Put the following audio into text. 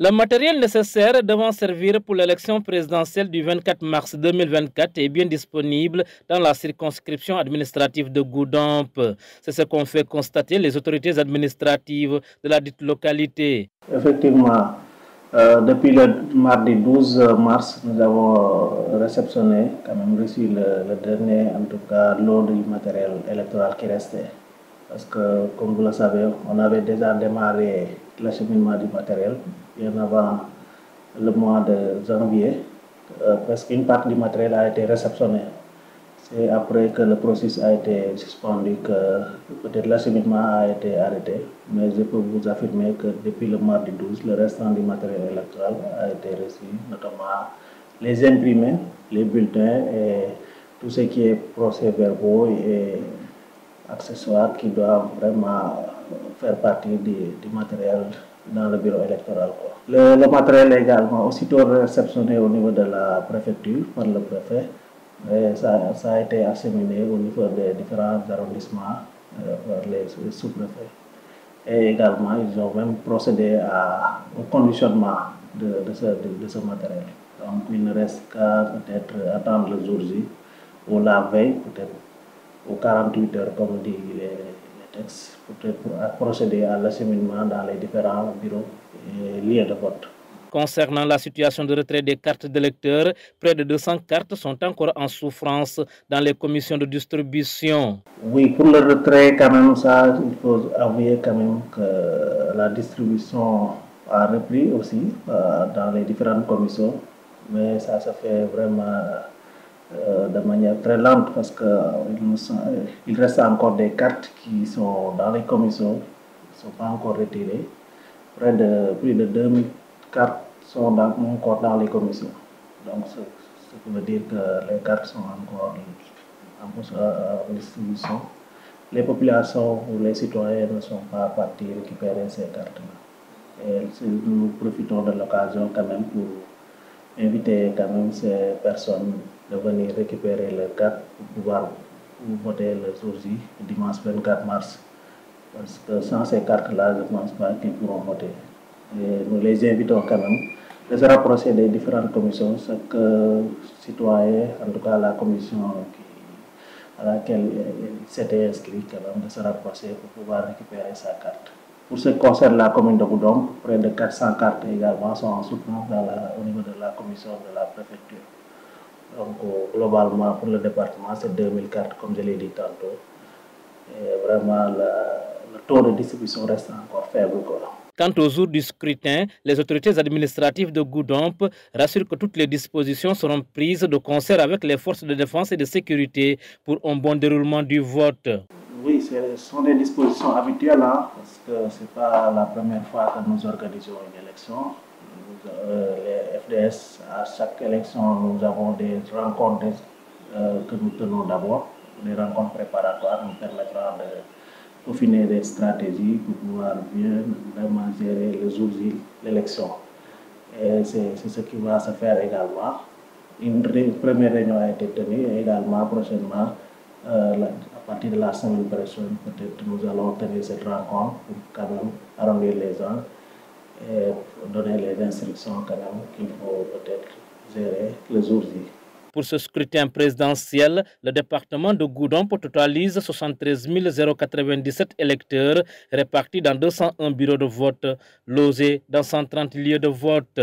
Le matériel nécessaire devant servir pour l'élection présidentielle du 24 mars 2024 est bien disponible dans la circonscription administrative de Goudomp. C'est ce qu'ont fait constater les autorités administratives de la dite localité. Effectivement, depuis le mardi 12 mars, nous avons réceptionné, quand même reçu le dernier, en tout cas, lot du matériel électoral qui restait. Parce que, comme vous le savez, on avait déjà démarré l'acheminement du matériel bien avant le mois de janvier. Presque une partie du matériel a été réceptionnée. C'est après que le processus a été suspendu que peut-être l'acheminement a été arrêté. Mais je peux vous affirmer que depuis le mardi 12, le restant du matériel électoral a été reçu, notamment les imprimés, les bulletins et tout ce qui est procès-verbaux et accessoires qui doivent vraiment faire partie du matériel dans le bureau électoral. Le matériel est également aussitôt réceptionné au niveau de la préfecture par le préfet. Et ça a été acheminé au niveau des différents arrondissements par les sous-préfets. Et également, ils ont même procédé au conditionnement de ce matériel. Donc, il ne reste qu'à peut-être attendre le jour J ou la veille, peut-être aux 48 heures, comme dit les textes, peut-être pour procéder à l'acheminement dans les différents bureaux et lieux de vote. Concernant la situation de retrait des cartes d'électeurs, près de 200 cartes sont encore en souffrance dans les commissions de distribution. Oui, pour le retrait, quand même, ça, il faut avouer quand même que la distribution a repris aussi dans les différentes commissions, mais ça se fait vraiment de manière très lente parce qu'il reste encore des cartes qui sont dans les commissions, qui ne sont pas encore retirées. Plus de 2000 cartes sont encore dans les commissions. Donc, ce qui veut dire que les cartes sont encore en distribution. Les populations ou les citoyens ne sont pas partis récupérer ces cartes-là. Et nous profitons de l'occasion quand même pour inviter quand même ces personnes de venir récupérer leurs cartes pour pouvoir voter le jour J, dimanche 24 mars. Parce que sans ces cartes-là, je ne pense pas qu'ils pourront voter. Et nous les invitons quand même de se rapprocher des différentes commissions, chaque citoyen, en tout cas la commission à laquelle il s'était inscrit, quand même, de se rapprocher pour pouvoir récupérer sa carte. Pour ce qui concerne la commune de Goudomp, près de 400 cartes également sont en soutenance au niveau de la commission de la préfecture. Donc globalement pour le département, c'est 2000 cartes comme je l'ai dit tantôt. Et vraiment le taux de distribution reste encore faible. Quant au jour du scrutin, les autorités administratives de Goudomp rassurent que toutes les dispositions seront prises de concert avec les forces de défense et de sécurité pour un bon déroulement du vote. Oui, ce sont des dispositions habituelles, parce que ce n'est pas la première fois que nous organisons une élection. Les FDS, à chaque élection, nous avons des rencontres que nous tenons d'abord. Les rencontres préparatoires nous permettront de peaufiner des stratégies pour pouvoir bien vraiment gérer le jour J, l'élection. Et c'est ce qui va se faire également. Une première réunion a été tenue et également prochainement, à partir de la semaine prochaine, peut-être nous allons tenir cette rencontre pour quand même arrondir les angles et donner les instructions quand même qu'il faut peut-être gérer le jour J. Pour ce scrutin présidentiel, le département de Goudomp totalise 73 097 électeurs répartis dans 201 bureaux de vote, logés dans 130 lieux de vote.